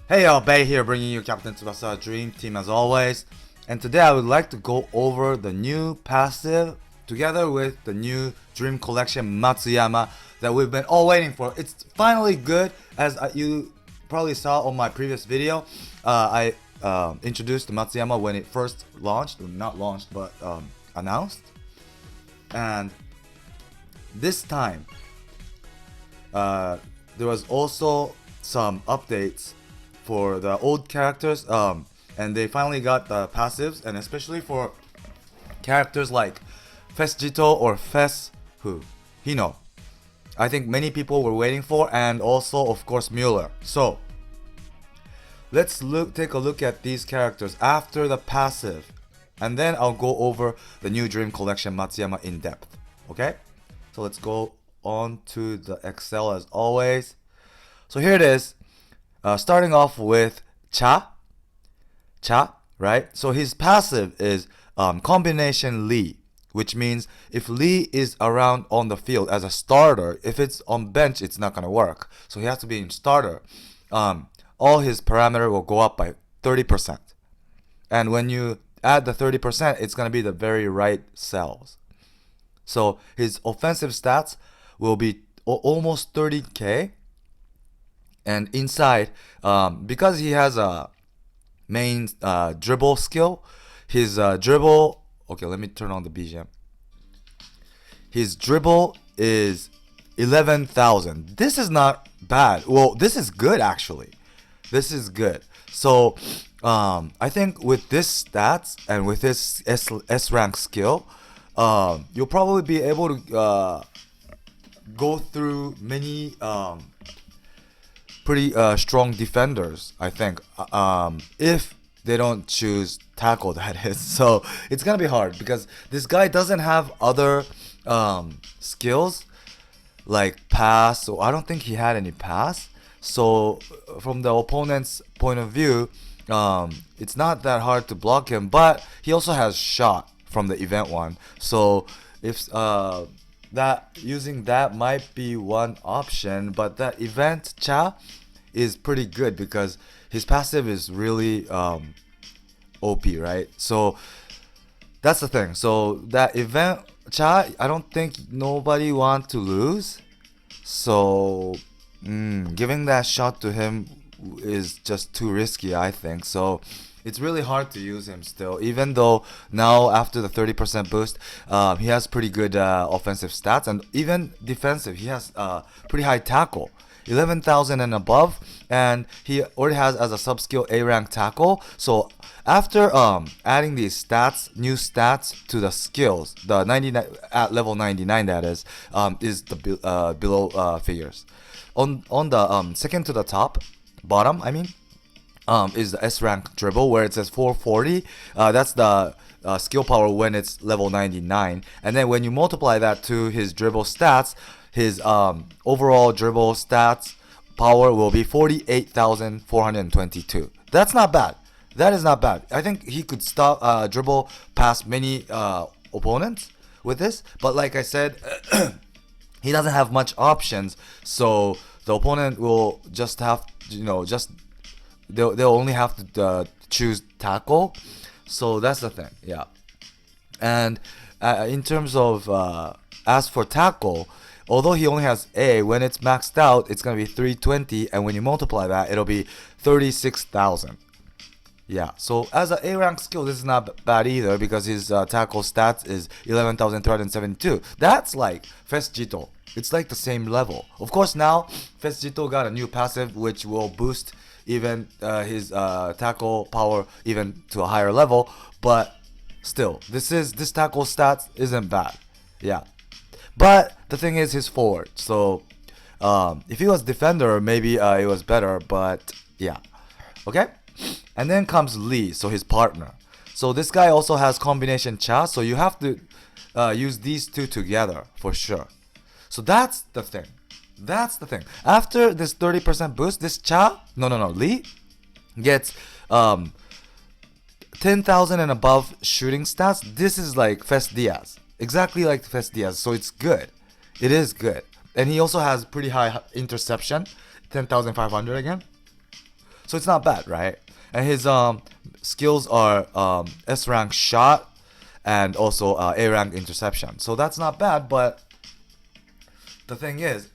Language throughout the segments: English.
Hey y'all, Bay here bringing you Captain Tsubasa Dream Team as always. And today I would like to go over the new passive together with the new Dream Collection Matsuyama that we've been all waiting for. It's finally good, as you probably saw on my previous video. I introduced the Matsuyama when it first launched, not launched but announced. And this time there was also some updates for the old characters, and they finally got the passives, and especially for characters like Fesjito or Hino. I think many people were waiting for, and also of course Mueller. So let's take a look at these characters after the passive, and then I'll go over the new Dream Collection Matsuyama in depth. Okay, so let's go on to the Excel as always. So here it is. Starting off with Cha, right? So his passive is combination Lee, which means if Lee is around on the field as a starter, if it's on bench, it's not gonna work. So he has to be in starter. All his parameter will go up by 30%. And when you add the 30%, it's gonna be the very right cells. So his offensive stats will be almost 30k. And inside, because he has a main dribble skill, his dribble, okay, let me turn on the BGM. His dribble is 11,000. This is not bad. Well, this is good actually. This is good. So I think with this stats and with this S rank skill, you'll probably be able to go through many pretty strong defenders, I think, if they don't choose tackle, that is. So it's gonna be hard because this guy doesn't have other skills like pass, so I don't think he had any pass. So from the opponent's point of view, it's not that hard to block him, but he also has shot from the event one. So if that using that might be one option, but that event Cha is pretty good because his passive is really OP, right? So that's the thing. So that event Cha, I don't think nobody want to lose. So giving that shot to him is just too risky, I think. So it's really hard to use him still, even though now after the 30% boost, he has pretty good offensive stats, and even defensive, he has pretty high tackle, 11,000 and above, and he already has as a sub skill A rank tackle. So after adding these stats, new stats to the skills, the 99 at level 99, that is the below figures. On the second to the bottom, I mean. Is the S rank dribble where it says 440. That's the skill power when it's level 99, and then when you multiply that to his dribble stats, his overall dribble stats power will be 48,422. That's not bad. That is not bad. I think he could stop dribble past many opponents with this, but like I said, he doesn't have much options, so the opponent will just have they'll only have to choose tackle. So that's the thing, yeah. And in terms of as for tackle, although he only has A, when it's maxed out, it's gonna be 320, and when you multiply that, it'll be 36,000. Yeah, so as an A rank skill, this is not bad either because his tackle stats is 11,372. That's like Fesjito. It's like the same level. Of course, now Fesjito got a new passive which will boost even his tackle power even to a higher level, but still, this tackle stats isn't bad. Yeah, but the thing is his forward. So if he was defender, maybe it was better, but yeah. Okay, and then comes Lee, so his partner. So this guy also has combination Cha, so you have to use these two together for sure. So that's the thing. That's the thing. After this 30% boost, this Lee gets 10,000 and above shooting stats. This is like Fes Diaz. Exactly like Fes Diaz. So it's good. It is good. And he also has pretty high interception, 10,500 again. So it's not bad, right? And his skills are S rank shot and also A rank interception. So that's not bad, but the thing is,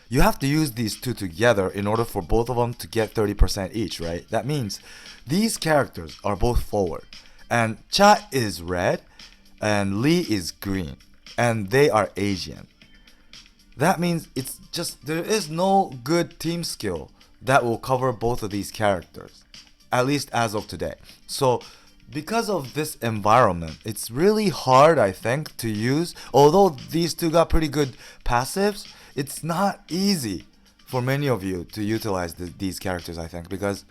you have to use these two together in order for both of them to get 30% each, right? That means these characters are both forward, and Cha is red and Lee is green, and they are Asian. That means it's just, there is no good team skill that will cover both of these characters, at least as of today. So because of this environment, it's really hard, I think, to use. Although these two got pretty good passives, it's not easy for many of you to utilize these characters, I think, because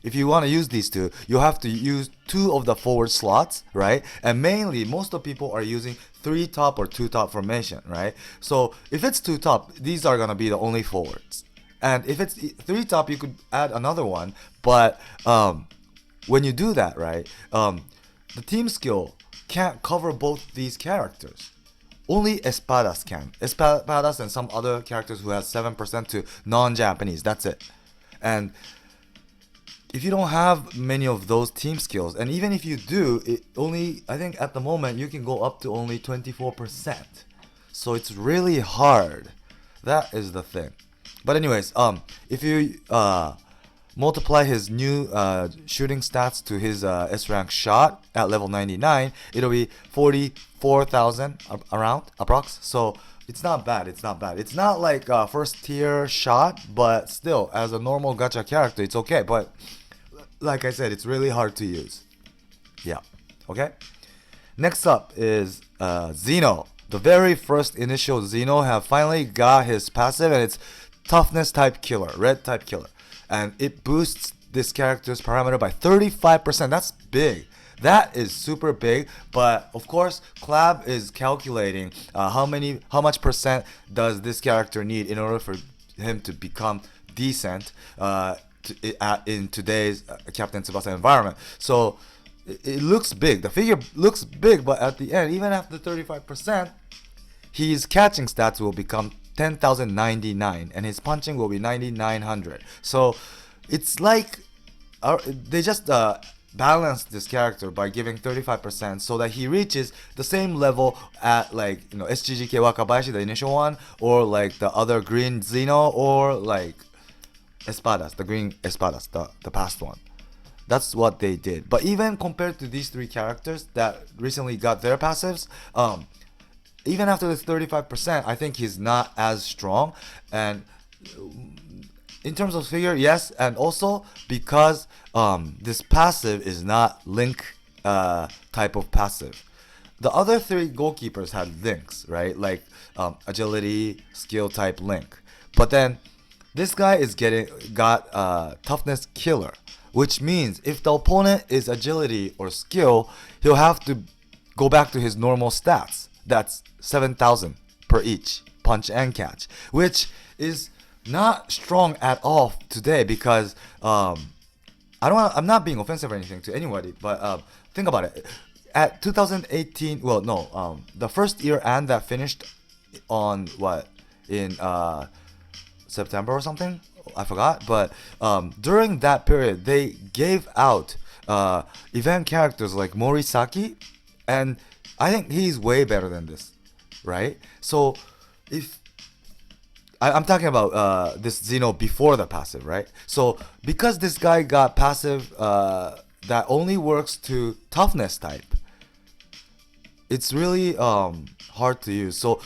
if you want to use these two, you have to use 2 of the forward slots, right? And mainly, most of people are using 3 top or 2 top formation, right? So if it's 2 top, these are going to be the only forwards. And if it's 3 top, you could add another one. But when you do that, right, the team skill can't cover both these characters. Only Espadas can. Espadas and some other characters who has 7% to non-Japanese. That's it. And if you don't have many of those team skills, and even if you do, it only, I think at the moment you can go up to only 24%. So it's really hard. That is the thing. But anyways, if you multiply his new shooting stats to his S rank shot at level 99, it'll be 44,000 around approx. So it's not bad. It's not bad. It's not like first tier shot, but still, as a normal gacha character, it's okay. But like I said, it's really hard to use. Yeah. Okay. Next up is Xeno. The very first initial Xeno have finally got his passive, and it's toughness type killer, red type killer. And it boosts this character's parameter by 35%. That's big. That is super big. But of course, Clab is calculating how much percent does this character need in order for him to become decent in today's Captain Tsubasa environment. So it looks big. The figure looks big, but at the end, even after 35%, his catching stats will become 10,099 and his punching will be 9,900. So it's like they just balanced this character by giving 35% so that he reaches the same level at, like, you know, SGGK Wakabayashi, the initial one, or like the other green Xeno, or like Espadas, the green Espadas, the past one. That's what they did. But even compared to these 3 characters that recently got their passives, even after this 35%, I think he's not as strong. And in terms of figure, yes, and also because this passive is not link type of passive. The other 3 goalkeepers had links, right? Like agility, skill type link. But then this guy is got toughness killer, which means if the opponent is agility or skill, he'll have to go back to his normal stats. That's 7,000 per each punch and catch, which is not strong at all today because I'm not being offensive or anything to anybody, but think about it. At 2018, well, no, the first year and that finished on what, in September or something, I forgot, but during that period they gave out event characters like Morisaki, and I think he's way better than this, right? So if I'm talking about this Xeno before the passive, right? So because this guy got passive that only works to toughness type, it's really hard to use. So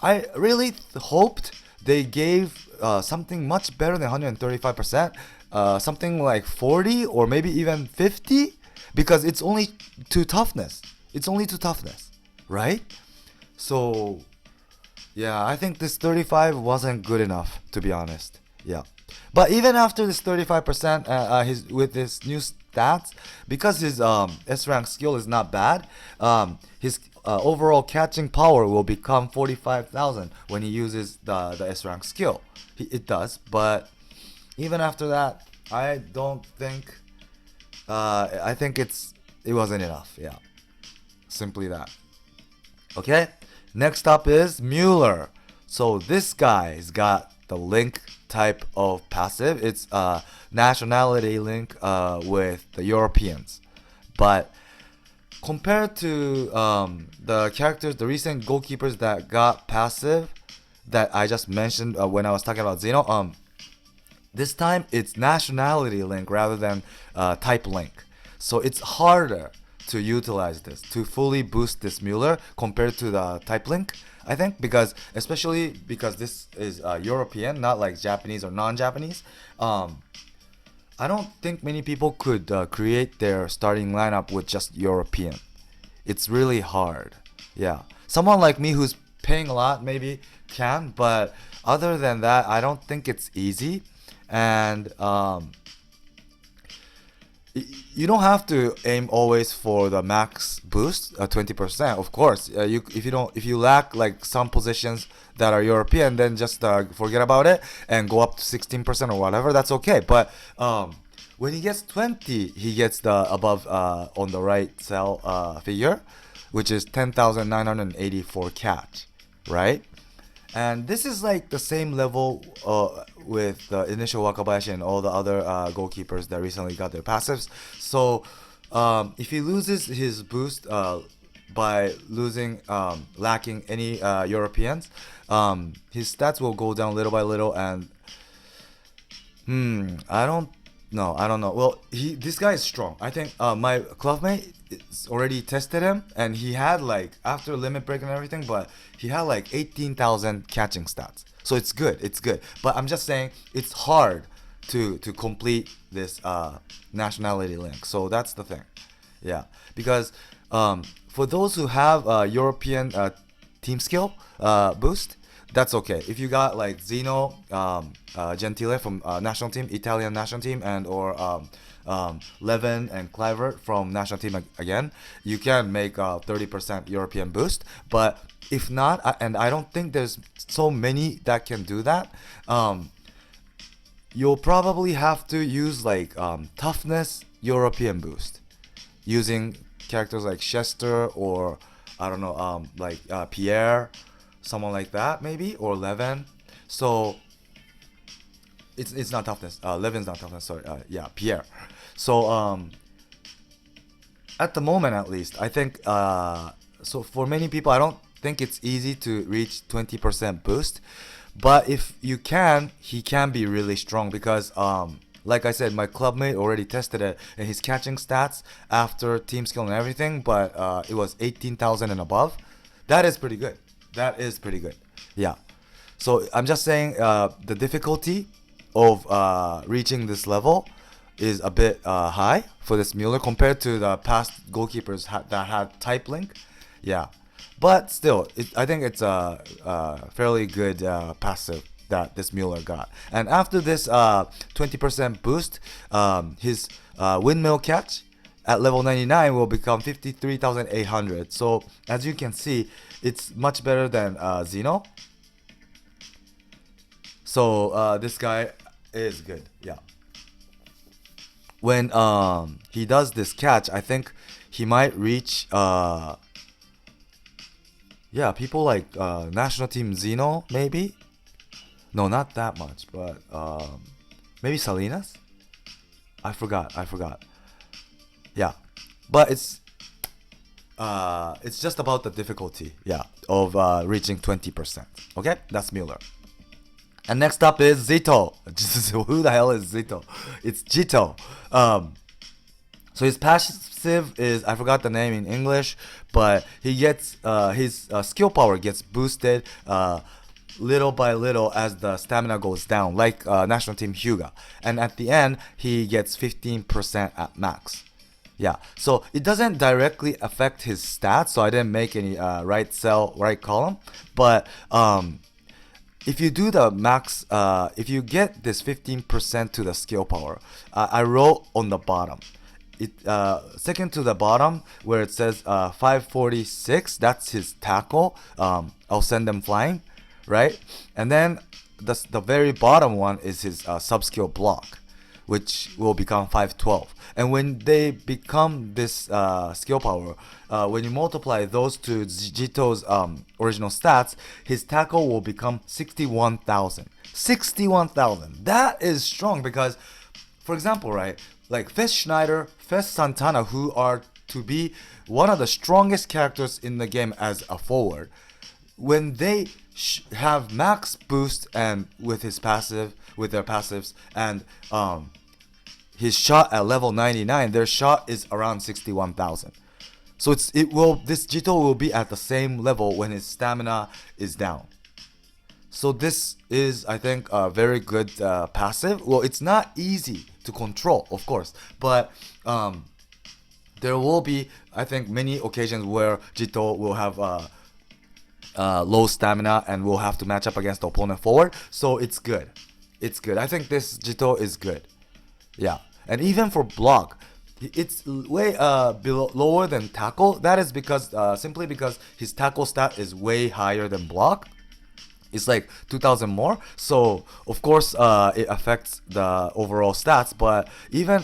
I really hoped they gave something much better than 135%, something like 40 or maybe even 50, because it's only to toughness. It's only to toughness, right? So yeah, I think this 35 wasn't good enough, to be honest. Yeah, but even after this 35%, with his new stats, because his S rank skill is not bad, his overall catching power will become 45,000 when he uses the S rank skill. It does, but even after that, I don't think. I think it wasn't enough. Yeah, simply that. Okay. Next up is Mueller. So this guy's got the link type of passive. It's nationality link with the Europeans. But compared to the characters, the recent goalkeepers that got passive that I just mentioned when I was talking about Xeno, this time it's nationality link rather than type link. So it's harder to utilize this, to fully boost this Mueller compared to the type link, I think, because especially because this is European, not like Japanese or non-Japanese. I don't think many people could create their starting lineup with just European. It's really hard. Yeah. Someone like me who's paying a lot maybe can, but other than that, I don't think it's easy. And you don't have to aim always for the max boost, 20%. Of course, if you lack like some positions that are European, then just forget about it and go up to 16% or whatever. That's okay. But when he gets 20, he gets the above on the right cell figure, which is 10,984 catch, right? And this is like the same level with the initial Wakabayashi and all the other goalkeepers that recently got their passives. So if he loses his boost by lacking any Europeans, his stats will go down little by little. And I don't know. Well, this guy is strong. I think my clubmate already tested him, and he had like, after limit break and everything, but he had like 18,000 catching stats. So it's good. But I'm just saying it's hard to complete this nationality link. So that's the thing. Yeah, because for those who have European team skill boost, that's okay. If you got like Zeno, Gentile from national team, Italian national team, and or Levin and Clivert from national team again, you can make a 30% European boost. But if not, and I don't think there's so many that can do that, you'll probably have to use like toughness European boost using characters like Chester or I don't know, like Pierre, someone like that maybe, or Levin. So it's not toughness. Levin's not toughness. Sorry. Yeah, Pierre. So at the moment, at least, I think so for many people, I don't think it's easy to reach 20% boost. But if you can, he can be really strong because like I said, my clubmate already tested it, and his catching stats after team skill and everything, but it was 18,000 and above. That is pretty good. Yeah. So I'm just saying the difficulty of reaching this level is a bit high for this Mueller compared to the past goalkeepers that had type link. Yeah. But still, I think it's a fairly good passive that this Mueller got. And after this 20% boost, his windmill catch at level 99 will become 53,800. So as you can see, it's much better than Xeno. So this guy is good. Yeah. When he does this catch, I think he might reach people like national team Xeno maybe. No, not that much, but maybe Salinas. I forgot. Yeah, but it's just about the difficulty, of reaching 20%. Okay, that's Mueller. And next up is Zito. Who the hell is Zito? It's Jito. So his passive is, I forgot the name in English, but he gets his skill power gets boosted little by little as the stamina goes down, like national team Hyuga. And at the end, he gets 15% at max. Yeah, so it doesn't directly affect his stats, so I didn't make any right cell, right column. But if you do the max, if you get this 15% to the skill power, I wrote on the bottom. Second to the bottom where it says 546, that's his tackle. I'll send them flying, right? And then the very bottom one is his sub skill block, which will become 512. And when they become this skill power, when you multiply those to Jito's original stats, his tackle will become 61,000. 61,000. That is strong because, for example, right, like Fest Schneider, Fest Santana, who are to be one of the strongest characters in the game as a forward, when they have max boost and with their passives, and his shot at level 99, their shot is around 61,000. So this Jito will be at the same level when his stamina is down. So this is, I think, a very good passive. Well, it's not easy to control, of course, but there will be, I think, many occasions where Jito will have low stamina and will have to match up against the opponent forward. So it's good. It's good. I think this Jito is good. Yeah. And even for block, it's way lower than tackle. That is because simply because his tackle stat is way higher than block. It's like 2,000 more. So of course it affects the overall stats. But even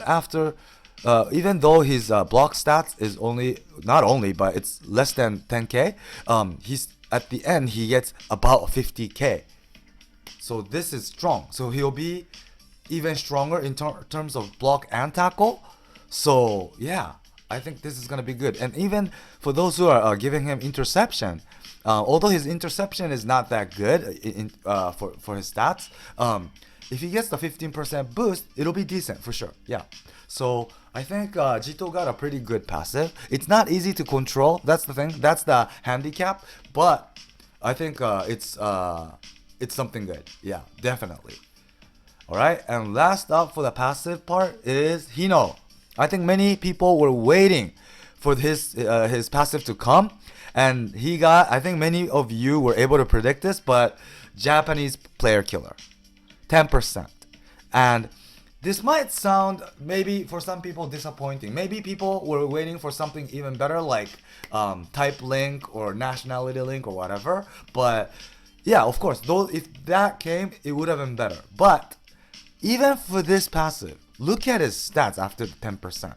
though his block stats is but it's less than 10k, he's at the end he gets about 50k. So this is strong. So he'll be even stronger in terms of block and tackle. So yeah, I think this is gonna be good. And even for those who are giving him interception, although his interception is not that good for his stats, if he gets the 15% boost, it'll be decent for sure. Yeah. So I think Jito got a pretty good passive. It's not easy to control. That's the thing. That's the handicap. But I think it's something good. Yeah, definitely. All right. And last up for the passive part is Hino. I think many people were waiting for his passive to come, and he got. I think many of you were able to predict this, but Japanese player killer, 10%, and this might sound maybe for some people disappointing. Maybe people were waiting for something even better like type link or nationality link or whatever. But yeah, of course, if that came, it would have been better. But even for this passive, look at his stats after the 10%.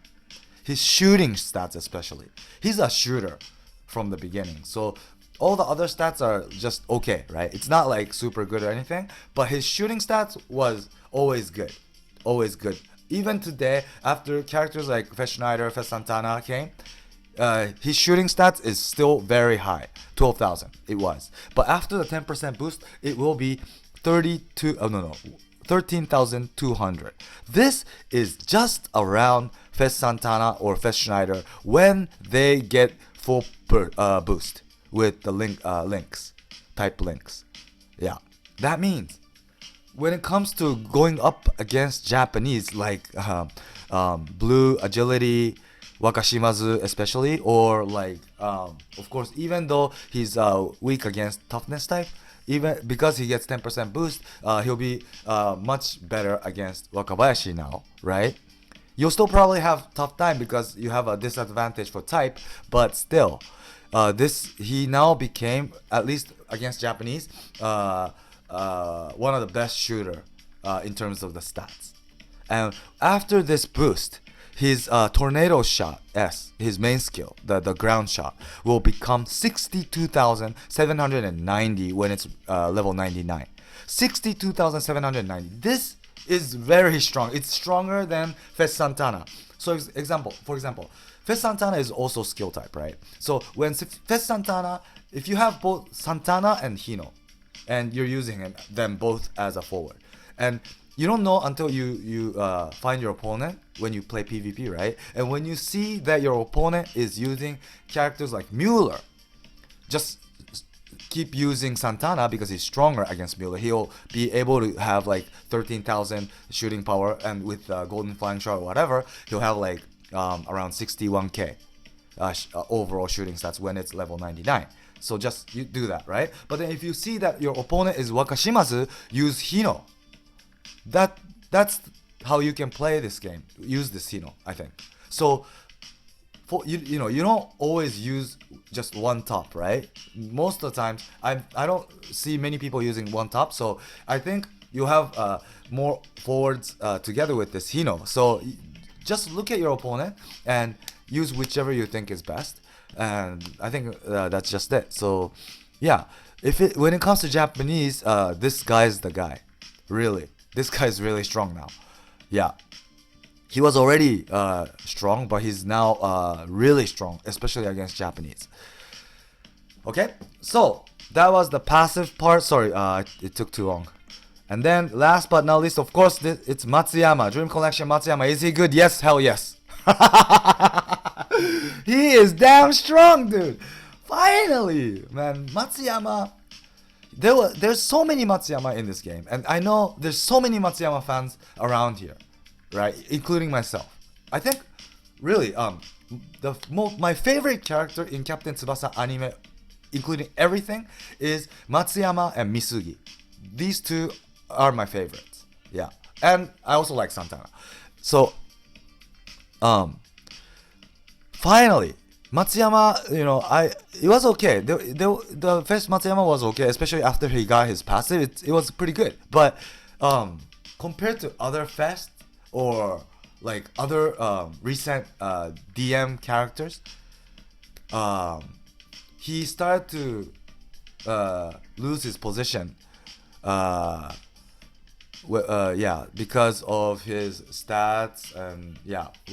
His shooting stats especially. He's a shooter from the beginning. So all the other stats are just okay, right? It's not like super good or anything. But his shooting stats was always good. Always good. Even today, after characters like Fest Schneider, Fest Santana came, his shooting stats is still very high. 12,000 it was. But after the 10% boost, it will be 13,200. This is just around Fest Santana or Fest Schneider when they get full boost with the type links. Yeah, that means when it comes to going up against Japanese like Blue, Agility, Wakashimazu especially, or like of course, even though he's weak against Toughness type, even because he gets 10% boost, he'll be much better against Wakabayashi now, right? You'll still probably have tough time because you have a disadvantage for type, but still, he now became, at least against Japanese, one of the best shooter in terms of the stats. And after this boost, his tornado shot, his main skill, the ground shot, will become 62,790 when it's level 99. 62,790. This is very strong. It's stronger than Fest Santana. So for example, Fest Santana is also skill type, right? So when Fest Santana, if you have both Santana and Hino, and you're using them both as a forward, and you don't know until you find your opponent when you play PvP, right? And when you see that your opponent is using characters like Mueller, just keep using Santana because he's stronger against Mueller. He'll be able to have like 13,000 shooting power, and with Golden Flying Shot or whatever, he'll have like around 61k overall shooting stats when it's level 99. So just you do that, right? But then if you see that your opponent is Wakashimazu, use Hino. That's how you can play this game. Use this Hino, I think. So for you don't always use just one top, right? Most of the times I don't see many people using one top. So I think you have more forwards together with this Hino. So just look at your opponent and use whichever you think is best. And I think that's just it. So yeah, when it comes to Japanese, this guy's the guy. Really, this guy's really strong now. Yeah, he was already strong, but he's now really strong, especially against Japanese. Okay, so that was the passive part. Sorry, it took too long. And then last but not least, of course, it's Matsuyama. Dream Collection Matsuyama. Is he good? Yes, hell yes. He is damn strong, dude. Finally, man. Matsuyama. There's so many Matsuyama in this game. And I know there's so many Matsuyama fans around here, right? Including myself. I think, really, my favorite character in Captain Tsubasa anime, including everything, is Matsuyama and Misugi. These two are my favorites. Yeah. And I also like Santana. So, finally, Matsuyama, it was okay. The first Matsuyama was okay, especially after he got his passive. It was pretty good. But compared to other fest or like other recent DM characters, he started to lose his position. Because of his stats and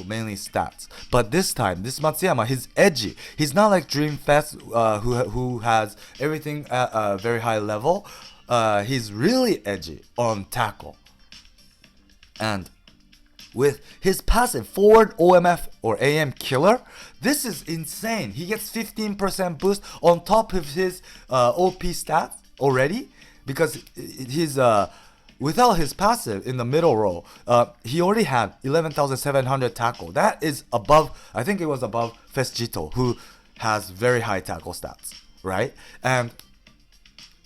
mainly stats. But this time, this Matsuyama, he's edgy. He's not like Dream Fest, who has everything at a very high level. He's really edgy on tackle. And with his passive forward OMF or AM killer, this is insane. He gets 15% boost on top of his OP stats already, because he's without his passive in the middle row, he already had 11,700 tackle. That is above, I think it was above Fesjito, who has very high tackle stats, right? And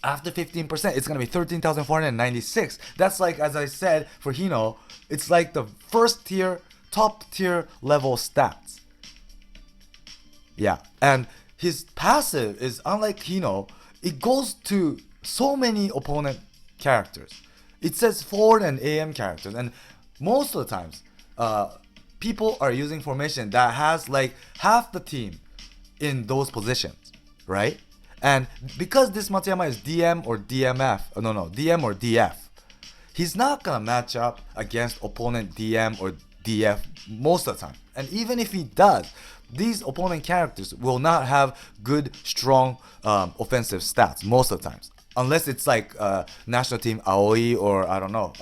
after 15%, it's going to be 13,496. That's like, as I said, for Hino, it's like the first tier, top tier level stats. Yeah, and his passive is unlike Hino. It goes to so many opponent characters. It says forward and AM characters, and most of the times, people are using formation that has like half the team in those positions, right? And because this Matsuyama is DM or DMF, DM or DF, he's not gonna match up against opponent DM or DF most of the time. And even if he does, these opponent characters will not have good, strong offensive stats most of the times. Unless it's like national team Aoi or I don't know,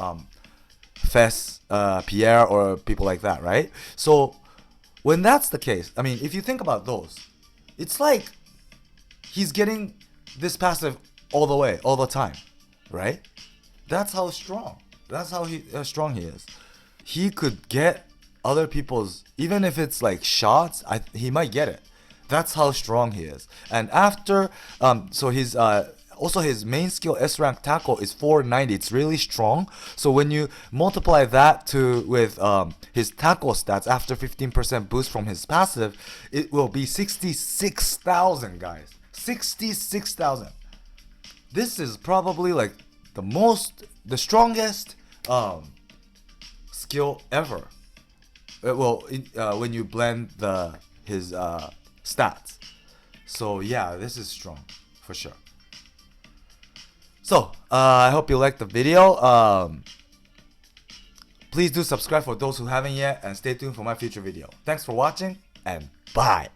Fes, Pierre or people like that, right? So when that's the case, I mean, if you think about those, it's like he's getting this passive all the way, all the time, right? That's how strong. That's how strong he is. He could get other people's, even if it's like shots, he might get it. That's how strong he is. And after, so he's also his main skill S rank tackle is 490. It's really strong. So when you multiply that with his tackle stats after 15% boost from his passive, it will be 66,000, guys. 66,000. This is probably like the strongest skill ever. When you blend his stats. So yeah, this is strong for sure. So, I hope you liked the video. Please do subscribe for those who haven't yet, and stay tuned for my future video. Thanks for watching, and bye!